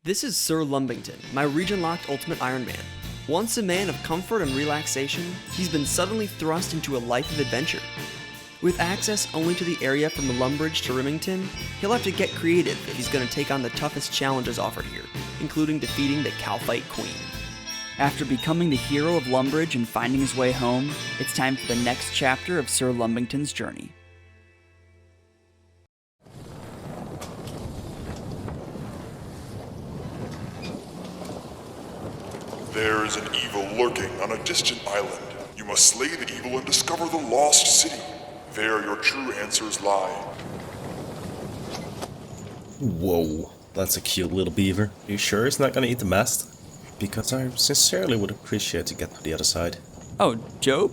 This is Sir Lumbbington, my region-locked ultimate Ironman. Once a man of comfort and relaxation, he's been suddenly thrust into a life of adventure. With access only to the area from Lumbridge to Rimmington, he'll have to get creative if he's going to take on the toughest challenges offered here, including defeating the Cowfight Queen. After becoming the hero of Lumbridge and finding his way home, it's time for the next chapter of Sir Lumbbington's journey. There is an evil lurking on a distant island. You must slay the evil and discover the lost city. There your true answers lie. Whoa, that's a cute little beaver. You sure he's not gonna eat the mast? Because I sincerely would appreciate to get to the other side. Oh, Job?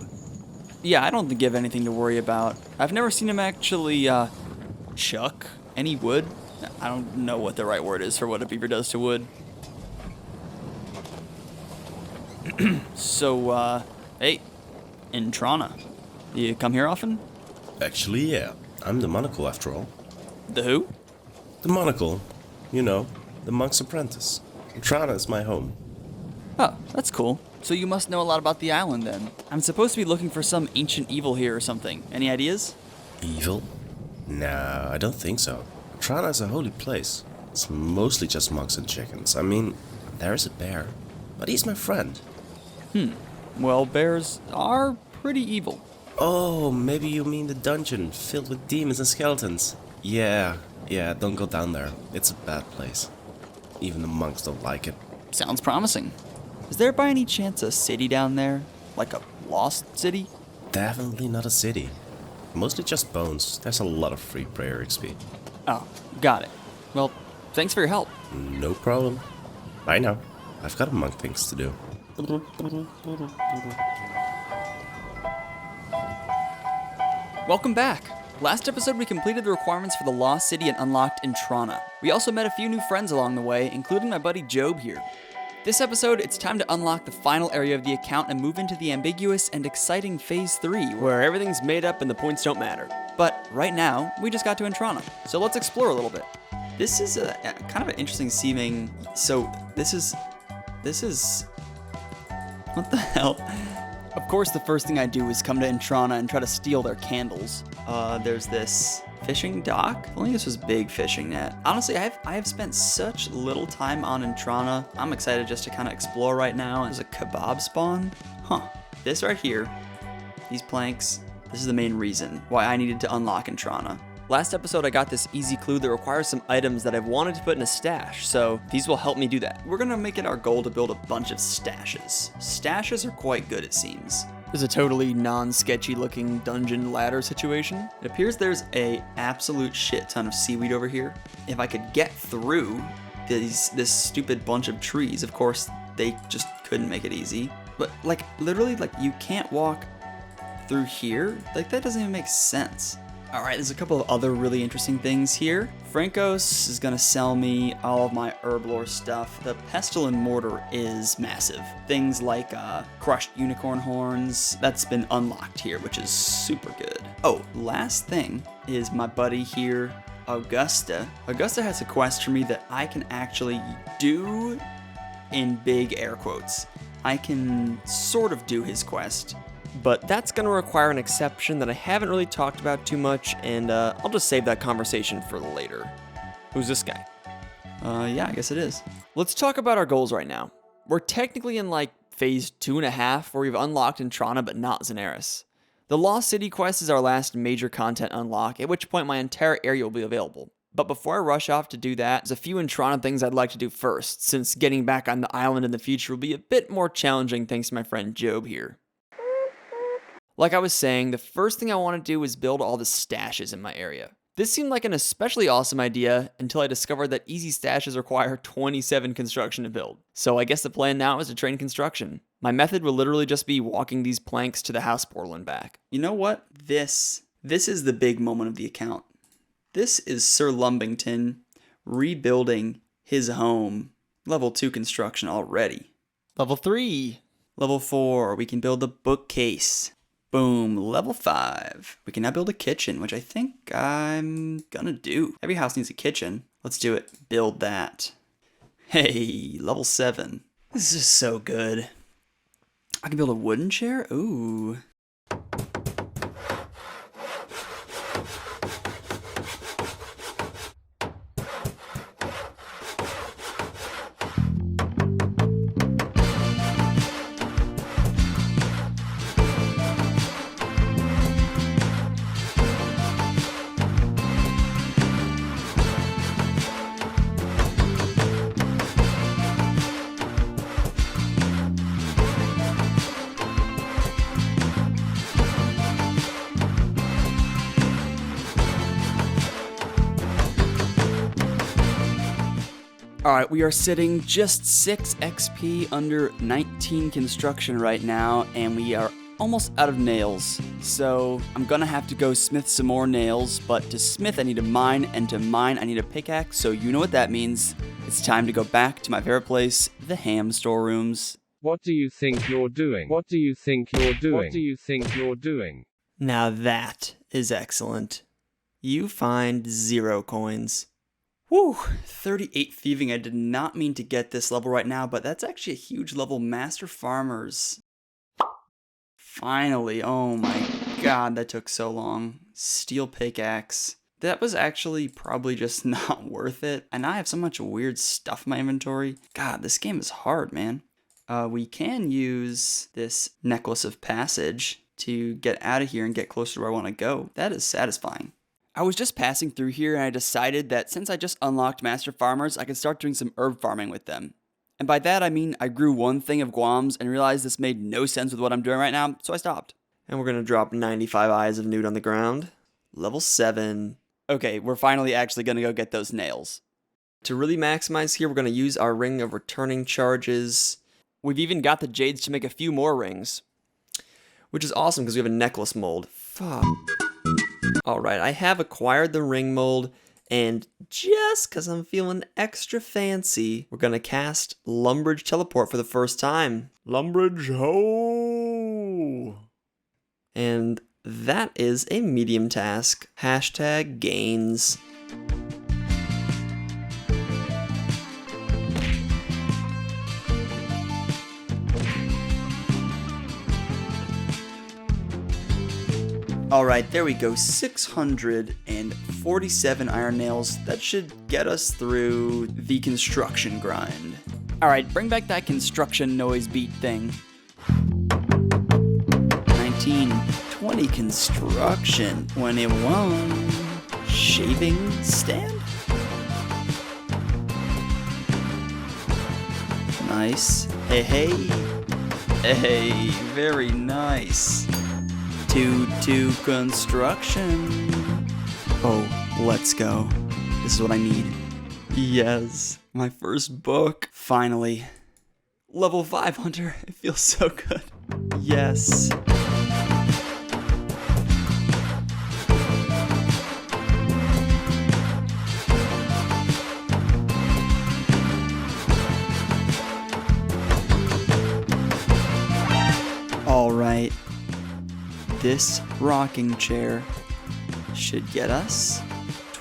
Yeah, I don't think you have anything to worry about. I've never seen him actually, chuck any wood. I don't know what the right word is for what a beaver does to wood. So, hey, Entrana, you come here often? Actually, yeah. I'm the monocle after all. The who? The monocle. You know, the monk's apprentice. Entrana is my home. Oh, that's cool. So you must know a lot about the island then. I'm supposed to be looking for some ancient evil here or something. Any ideas? Evil? Nah, I don't think so. Entrana is a holy place. It's mostly just monks and chickens. I mean, there's a bear, but he's my friend. Well, bears are pretty evil. Oh, maybe you mean the dungeon filled with demons and skeletons. Yeah, don't go down there. It's a bad place. Even the monks don't like it. Sounds promising. Is there by any chance a city down there? Like a lost city? Definitely not a city. Mostly just bones. There's a lot of free prayer XP. Oh, got it. Well, thanks for your help. No problem. Bye now. I've got monk things to do. Welcome back. Last episode we completed the requirements for the Lost City and unlocked Entrana. We also met a few new friends along the way, including my buddy Job here. This episode, it's time to unlock the final area of the account and move into the ambiguous and exciting Phase 3, where everything's made up and the points don't matter. But right now, we just got to Entrana, so let's explore a little bit. This is a kind of an interesting seeming, so this is, what the hell? Of course, the first thing I do is come to Entrana and try to steal their candles. There's this fishing dock. If only this was big fishing net. Honestly, I have spent such little time on Entrana. I'm excited just to kind of explore right now. There's a kebab spawn. This right here, these planks, this is the main reason why I needed to unlock Entrana. Last episode, I got this easy clue that requires some items that I've wanted to put in a stash, so these will help me do that. We're gonna make it our goal to build a bunch of stashes. Stashes are quite good, it seems. There's a totally non-sketchy looking dungeon ladder situation. It appears there's a absolute shit ton of seaweed over here. If I could get through this stupid bunch of trees, of course, they just couldn't make it easy. But literally, you can't walk through here? That doesn't even make sense. Alright, there's a couple of other really interesting things here. Frankos is gonna sell me all of my herb lore stuff. The pestle and mortar is massive. Things like crushed unicorn horns, that's been unlocked here, which is super good. Oh, last thing is my buddy here, Augusta. Augusta has a quest for me that I can actually do in big air quotes. I can sort of do his quest. But that's going to require an exception that I haven't really talked about too much, and I'll just save that conversation for later. Who's this guy? Yeah, I guess it is. Let's talk about our goals right now. We're technically in phase 2.5, where we've unlocked Entrana but not Zanaris. The Lost City quest is our last major content unlock, at which point my entire area will be available. But before I rush off to do that, there's a few Entrana things I'd like to do first, since getting back on the island in the future will be a bit more challenging thanks to my friend Job here. Like I was saying, the first thing I want to do is build all the stashes in my area. This seemed like an especially awesome idea until I discovered that easy stashes require 27 construction to build. So I guess the plan now is to train construction. My method will literally just be walking these planks to the house portal and back. You know what? This is the big moment of the account. This is Sir Lumbbington rebuilding his home. Level 2 construction already. Level 3. Level 4, we can build the bookcase. Boom, level 5. We can now build a kitchen, which I think I'm gonna do. Every house needs a kitchen. Let's do it. Build that. Hey, level 7. This is so good. I can build a wooden chair? Ooh. Alright, we are sitting just 6 XP under 19 construction right now, and we are almost out of nails. So I'm gonna have to go smith some more nails, but to smith I need a mine, and to mine I need a pickaxe, so you know what that means. It's time to go back to my favorite place, the ham storerooms. What do you think you're doing? What do you think you're doing? What do you think you're doing? Now that is excellent. You find 0 coins. Whew, 38 thieving. I did not mean to get this level right now, but that's actually a huge level. Master Farmers. Finally, oh my god, that took so long. Steel pickaxe. That was actually probably just not worth it. And I have so much weird stuff in my inventory. God, this game is hard, man. We can use this necklace of passage to get out of here and get closer to where I want to go. That is satisfying. I was just passing through here and I decided that since I just unlocked Master Farmers, I could start doing some herb farming with them. And by that I mean I grew one thing of guams and realized this made no sense with what I'm doing right now, so I stopped. And we're gonna drop 95 eyes of newt on the ground. Level 7. Okay, we're finally actually gonna go get those nails. To really maximize here, we're gonna use our ring of returning charges. We've even got the jades to make a few more rings, which is awesome because we have a necklace mold. Fuck. Alright, I have acquired the ring mold, and just because I'm feeling extra fancy, we're going to cast Lumbridge Teleport for the first time. Lumbridge, ho! And that is a medium task. Hashtag gains. Alright, there we go, 647 iron nails. That should get us through the construction grind. Alright, bring back that construction noise beat thing. 19, 20 construction, 21 shaving stand? Nice. Hey, hey. Hey, very nice. 2 construction. Oh, let's go. This is what I need. Yes, my first book. Finally. Level 5 hunter. It feels so good. Yes. All right. This rocking chair should get us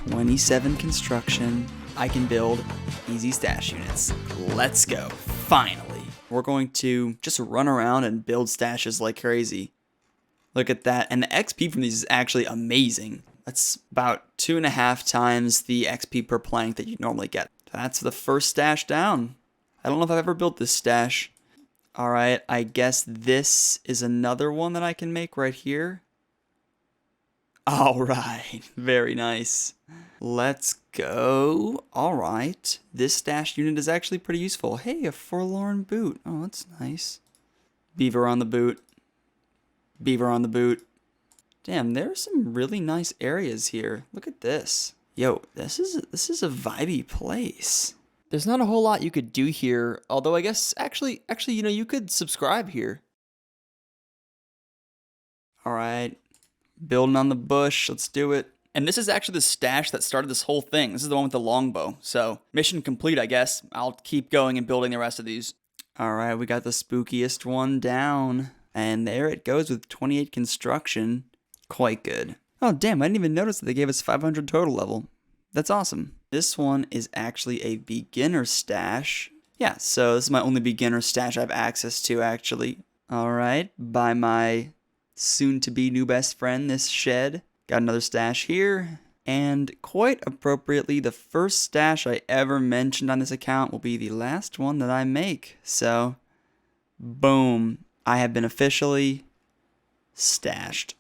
27 construction. I can build easy stash units. Let's go. Finally. We're going to just run around and build stashes like crazy. Look at that. And the XP from these is actually amazing. That's about 2.5 times the XP per plank that you normally get. That's the first stash down. I don't know if I've ever built this stash. Alright, I guess this is another one that I can make right here. Alright, very nice. Let's go. Alright, this stash unit is actually pretty useful. Hey, a forlorn boot. Oh, that's nice. Beaver on the boot. Beaver on the boot. Damn, there are some really nice areas here. Look at this. Yo, this is a vibey place. There's not a whole lot you could do here, although I guess actually, you know, you could subscribe here. All right, building on the bush, let's do it. And this is actually the stash that started this whole thing. This is the one with the longbow. So mission complete, I guess. I'll keep going and building the rest of these. All right, we got the spookiest one down. And there it goes with 28 construction. Quite good. Oh, damn, I didn't even notice that they gave us 500 total level. That's awesome. This one is actually a beginner stash. Yeah, so this is my only beginner stash I have access to, actually. All right, by my soon-to-be new best friend, this shed. Got another stash here. And quite appropriately, the first stash I ever mentioned on this account will be the last one that I make. So, boom, I have been officially stashed.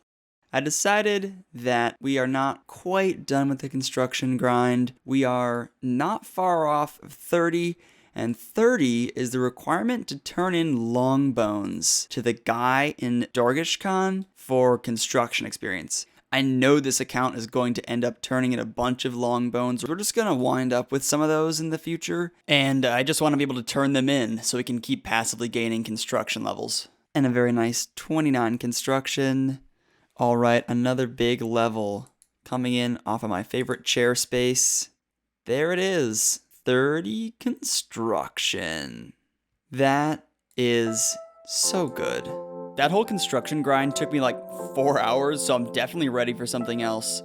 I decided that we are not quite done with the construction grind. We are not far off of 30, and 30 is the requirement to turn in long bones to the guy in Dorgishkan for construction experience. I know this account is going to end up turning in a bunch of long bones. We're just going to wind up with some of those in the future, and I just want to be able to turn them in so we can keep passively gaining construction levels. And a very nice 29 construction. All right, another big level coming in off of my favorite chair space. There it is, 30 construction. That is so good. That whole construction grind took me like 4 hours, so I'm definitely ready for something else.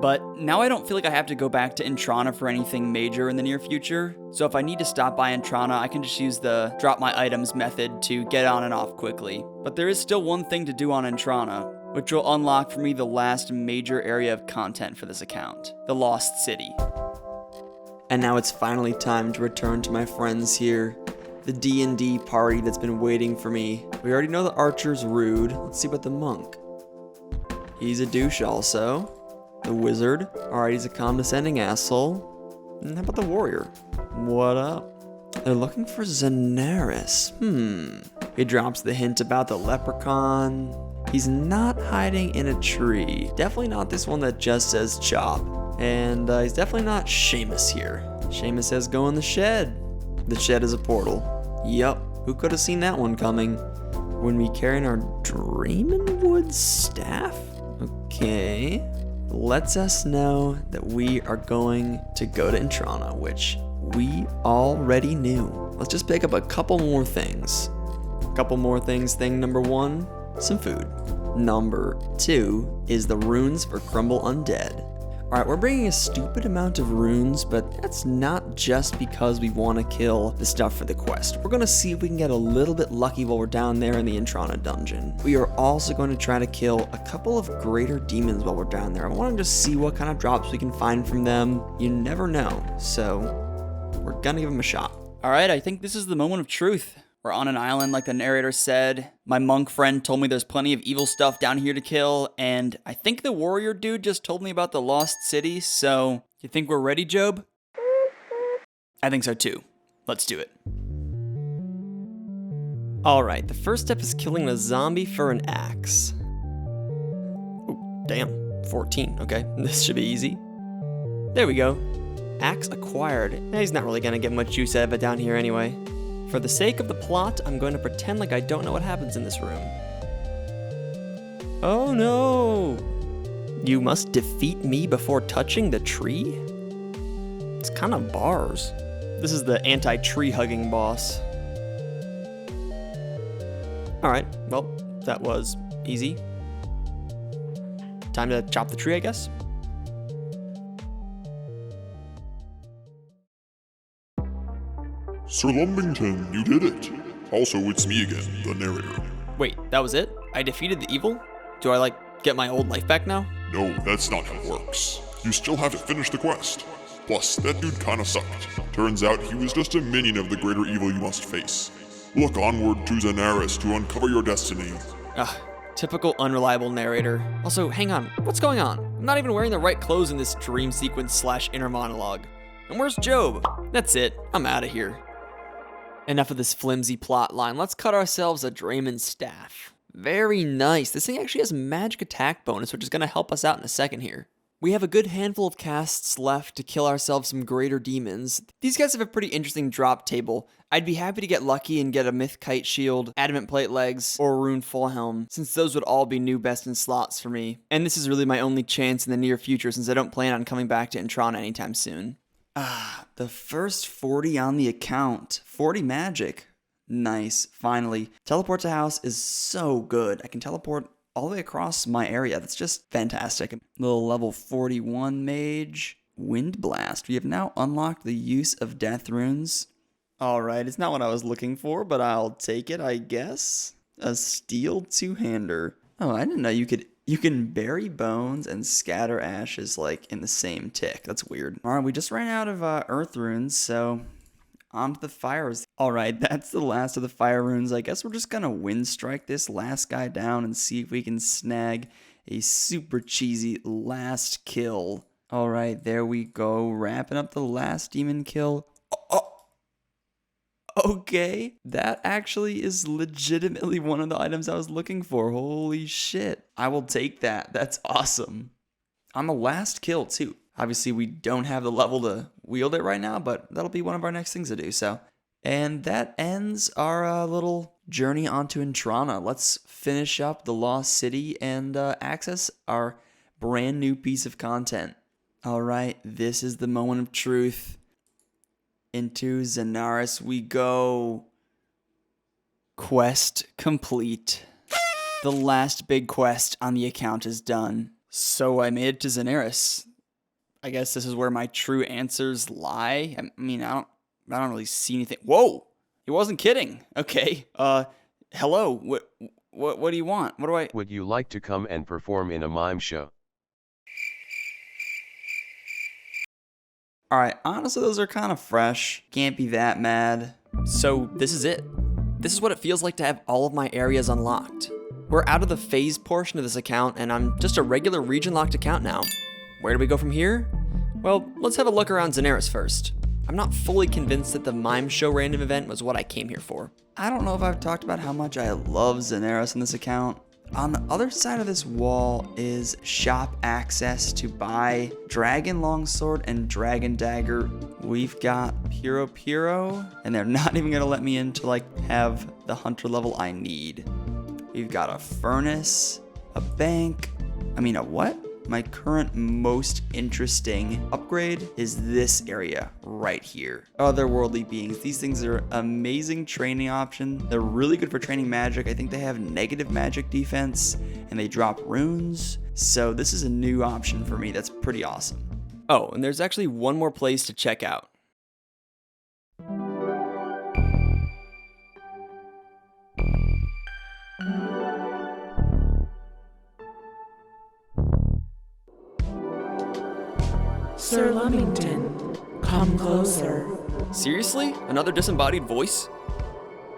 But now I don't feel like I have to go back to Entrana for anything major in the near future. So if I need to stop by Entrana, I can just use the drop my items method to get on and off quickly. But there is still one thing to do on Entrana, which will unlock for me the last major area of content for this account, the Lost City. And now it's finally time to return to my friends here. The D&D party that's been waiting for me. We already know the archer's rude. Let's see about the monk. He's a douche also. The wizard. Alright, he's a condescending asshole. And how about the warrior? What up? They're looking for Zanaris. He drops the hint about the leprechaun. He's not hiding in a tree. Definitely not this one that just says chop. And he's definitely not Seamus here. Seamus says go in the shed. The shed is a portal. Yup, who could have seen that one coming? When we carrying our Dramonwood staff? Okay. Lets us know that we are going to go to Entrana, which we already knew. Let's just pick up a couple more things. Thing number 1, some food. Number 2 is the runes for Crumble Undead. Alright, we're bringing a stupid amount of runes, but that's not just because we want to kill the stuff for the quest. We're going to see if we can get a little bit lucky while we're down there in the Entrana dungeon. We are also going to try to kill a couple of greater demons while we're down there. I want to just see what kind of drops we can find from them. You never know, so we're going to give them a shot. Alright, I think this is the moment of truth. We're on an island like the narrator said. My monk friend told me there's plenty of evil stuff down here to kill, and I think the warrior dude just told me about the lost city, so you think we're ready, Job? I think so too. Let's do it. Alright, the first step is killing a zombie for an axe. Oh, damn. 14, okay. This should be easy. There we go. Axe acquired. He's not really gonna get much use out of it down here anyway. For the sake of the plot, I'm going to pretend like I don't know what happens in this room. Oh no! You must defeat me before touching the tree? It's kind of bars. This is the anti-tree hugging boss. Alright, well, that was easy. Time to chop the tree, I guess? Sir Lumbbington, you did it. Also, it's me again, the narrator. Wait, that was it? I defeated the evil? Do I, get my old life back now? No, that's not how it works. You still have to finish the quest. Plus, that dude kinda sucked. Turns out he was just a minion of the greater evil you must face. Look onward to Zanaris to uncover your destiny. Typical unreliable narrator. Also, hang on, what's going on? I'm not even wearing the right clothes in this dream sequence / inner monologue. And where's Job? That's it, I'm out of here. Enough of this flimsy plot line. Let's cut ourselves a Draymond staff. Very nice. This thing actually has magic attack bonus, which is going to help us out in a second here. We have a good handful of casts left to kill ourselves some greater demons. These guys have a pretty interesting drop table. I'd be happy to get lucky and get a myth kite shield, adamant plate legs, or rune full helm, since those would all be new best in slots for me. And this is really my only chance in the near future since I don't plan on coming back to Entrana anytime soon. The first 40 on the account. 40 magic. Nice, finally. Teleport to house is so good. I can teleport all the way across my area. That's just fantastic. Little level 41 mage. Wind Blast. We have now unlocked the use of death runes. Alright, it's not what I was looking for, but I'll take it, I guess. A steel two-hander. Oh, I didn't know you can bury bones and scatter ashes like in the same tick. That's weird. Alright, we just ran out of earth runes, so on to the fires. Alright, that's the last of the fire runes. I guess we're just gonna wind strike this last guy down and see if we can snag a super cheesy last kill. Alright, there we go. Wrapping up the last demon kill. Okay, that actually is legitimately one of the items I was looking for. Holy shit. I will take that. That's awesome. On the last kill, too. Obviously, we don't have the level to wield it right now, but that'll be one of our next things to do, so. And that ends our little journey onto Entrana. Let's finish up the Lost City and access our brand new piece of content. Alright, this is the moment of truth. Into Zanaris we go. Quest complete. The last big quest on the account is done. So I made it to Zanaris. I guess this is where my true answers lie. I mean, I don't really see anything. Whoa! He wasn't kidding. Okay. Hello. What do you want? What do I... Would you like to come and perform in a mime show? Alright, honestly, those are kind of fresh. Can't be that mad. So, this is it. This is what it feels like to have all of my areas unlocked. We're out of the phase portion of this account, and I'm just a regular region-locked account now. Where do we go from here? Well, let's have a look around Zanaris first. I'm not fully convinced that the mime show random event was what I came here for. I don't know if I've talked about how much I love Zanaris in this account. On the other side of this wall is shop access to buy dragon longsword and dragon dagger. We've got Piro, and they're not even gonna let me in to like have the hunter level I need. We've got a furnace, a bank, a what? My current most interesting upgrade is this area right here. Otherworldly beings. These things are amazing training option. They're really good for training magic. I think they have negative magic defense and they drop runes. So this is a new option for me. That's pretty awesome. Oh, and there's actually one more place to check out. Sir Lumbbington, come closer. Seriously? Another disembodied voice?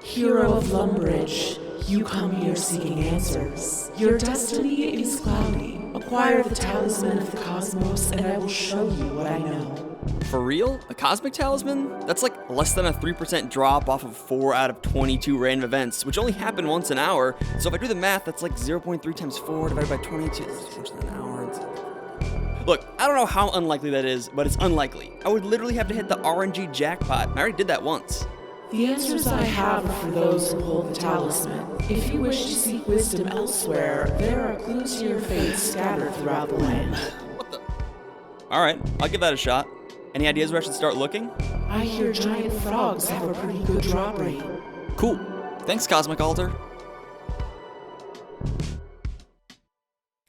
Hero of Lumbridge, you come here seeking answers. Your destiny is cloudy. Acquire the talisman of the cosmos and I will show you what I know. For real? A cosmic talisman? That's like less than a 3% drop off of 4 out of 22 random events, which only happen once an hour. So if I do the math, that's like 0.3 times 4 divided by 22. That's once an hour. Look, I don't know how unlikely that is, but it's unlikely. I would literally have to hit the RNG jackpot. I already did that once. The answers I have are for those who hold the talisman. If you wish to seek wisdom elsewhere, there are clues to your fate scattered throughout the land. What the? Alright, I'll give that a shot. Any ideas where I should start looking? I hear giant frogs have a pretty good drop rate. Cool. Thanks, Cosmic Altar.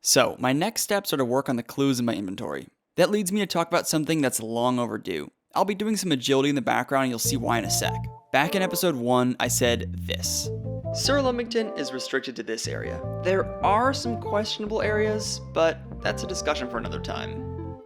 So, my next steps are to work on the clues in my inventory. That leads me to talk about something that's long overdue. I'll be doing some agility in the background and you'll see why in a sec. Back in episode 1, I said this. Sir Lumbbington is restricted to this area. There are some questionable areas, but that's a discussion for another time.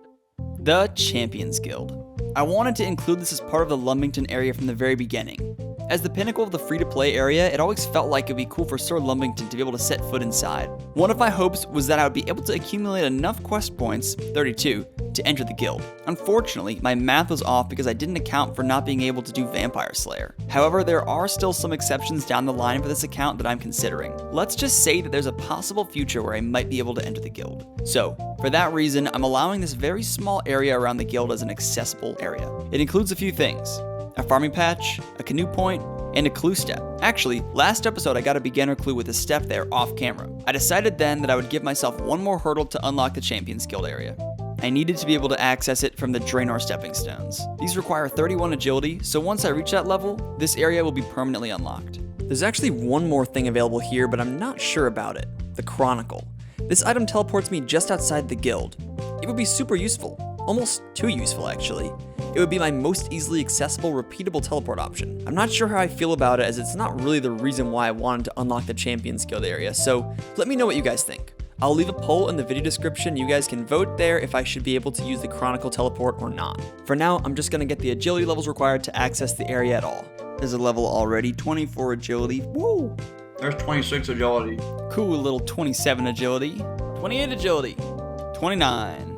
The Champions Guild. I wanted to include this as part of the Lumbbington area from the very beginning. As the pinnacle of the free-to-play area, it always felt like it'd be cool for Sir Lumbbington to be able to set foot inside. One of my hopes was that I would be able to accumulate enough quest points, 32, to enter the guild. Unfortunately, my math was off because I didn't account for not being able to do Vampire Slayer. However, there are still some exceptions down the line for this account that I'm considering. Let's just say that there's a possible future where I might be able to enter the guild. So, for that reason, I'm allowing this very small area around the guild as an accessible area. It includes a few things. A farming patch, a canoe point, and a clue step. Actually, last episode I got a beginner clue with a step there off camera. I decided then that I would give myself one more hurdle to unlock the Champions Guild area. I needed to be able to access it from the Draenor stepping stones. These require 31 agility, so once I reach that level, this area will be permanently unlocked. There's actually one more thing available here, but I'm not sure about it. The Chronicle. This item teleports me just outside the guild. It would be super useful. almost too useful actually. It would be my most easily accessible, repeatable teleport option. I'm not sure how I feel about it, as it's not really the reason why I wanted to unlock the Champions Guild area, so let me know what you guys think. I'll leave a poll in the video description. You guys can vote there if I should be able to use the Chronicle teleport or not. For now, I'm just gonna get the agility levels required to access the area at all. There's a level already, 24 agility. Woo! There's 26 agility. Cool little 27 agility, 28 agility, 29,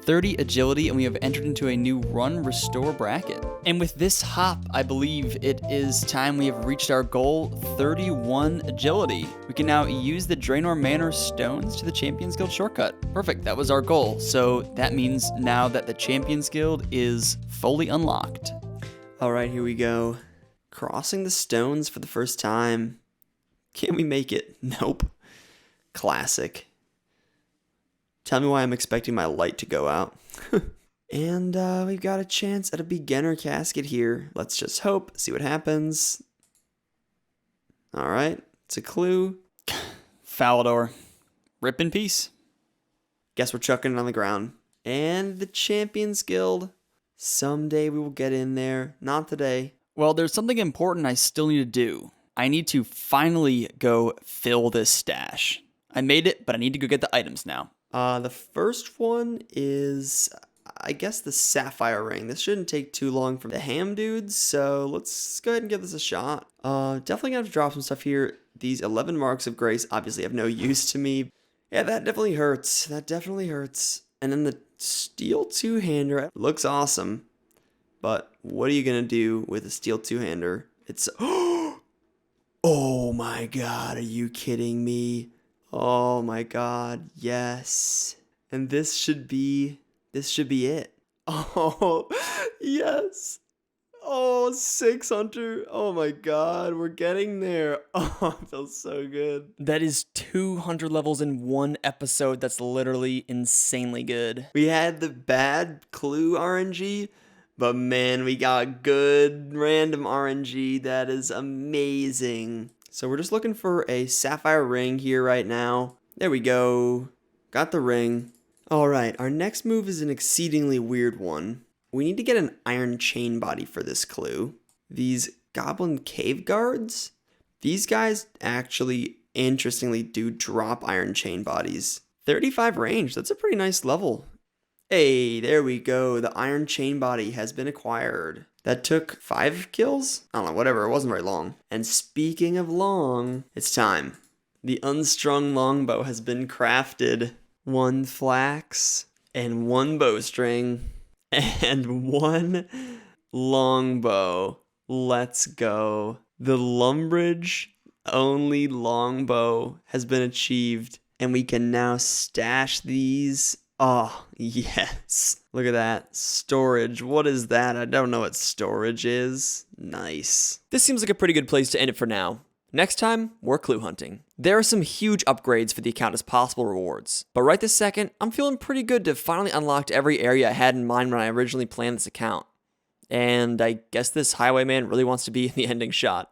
30 agility, and we have entered into a new run restore bracket. And with this hop, I believe it is time we have reached our goal, 31 agility. We can now use the Draenor Manor stones to the Champions Guild shortcut. Perfect, that was our goal. So that means now that the Champions Guild is fully unlocked. All right, here we go. Crossing the stones for the first time. Can we make it? Nope. Classic. Tell me why I'm expecting my light to go out. And we've got a chance at a beginner casket here. Let's just hope, see what happens. All right, it's a clue. Falador. Rip in peace. Guess we're chucking it on the ground. And the Champions Guild. Someday we will get in there. Not today. Well, there's something important I still need to do. I need to finally go fill this stash. I made it, but I need to go get the items now. The first one is, I guess, the sapphire ring. This shouldn't take too long from the ham dudes, so let's go ahead and give this a shot. Definitely gonna have to drop some stuff here. These 11 marks of grace obviously have no use to me. Yeah, that definitely hurts. That definitely hurts. And then the steel two-hander looks awesome, but what are you gonna do with a steel two-hander? It's oh my god, are you kidding me? Oh my god, yes. And this should be it. Oh, yes. Oh, 6 Hunter. Oh my god, we're getting there. Oh, it feels so good. That is 200 levels in one episode. That's literally insanely good. We had the bad clue RNG, but man, we got good random RNG. That is amazing. So we're just looking for a sapphire ring here right now. There we go. Got the ring. All right, our next move is an exceedingly weird one. We need to get an iron chain body for this clue. These goblin cave guards, these guys actually, interestingly, do drop iron chain bodies. 35 range, that's a pretty nice level. Hey, there we go. The iron chain body has been acquired. That took 5 kills? I don't know, whatever, it wasn't very long. And speaking of long, it's time. The unstrung longbow has been crafted. 1 flax and 1 bowstring and 1 longbow. Let's go. The Lumbridge only longbow has been achieved, and we can now stash these. Oh, yes. Look at that. Storage. What is that? I don't know what storage is. Nice. This seems like a pretty good place to end it for now. Next time, we're clue hunting. There are some huge upgrades for the account as possible rewards, but right this second, I'm feeling pretty good to have finally unlocked every area I had in mind when I originally planned this account. And I guess this highwayman really wants to be in the ending shot.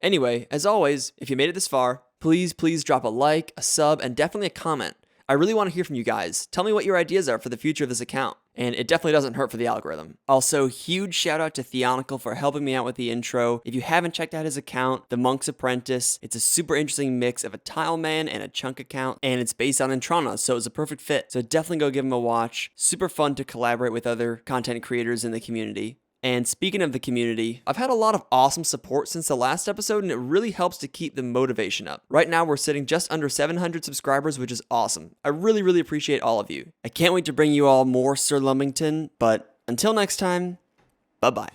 Anyway, as always, if you made it this far, please drop a like, a sub, and definitely a comment. I really want to hear from you guys. Tell me what your ideas are for the future of this account. And it definitely doesn't hurt for the algorithm. Also, huge shout out to Theonical for helping me out with the intro. If you haven't checked out his account, The Monk's Apprentice, it's a super interesting mix of a tile man and a chunk account, and it's based on Entrana, so it's a perfect fit. So definitely go give him a watch. Super fun to collaborate with other content creators in the community. And speaking of the community, I've had a lot of awesome support since the last episode, and it really helps to keep the motivation up. Right now, we're sitting just under 700 subscribers, which is awesome. I really appreciate all of you. I can't wait to bring you all more Sir Lumbbington, but until next time, bye-bye.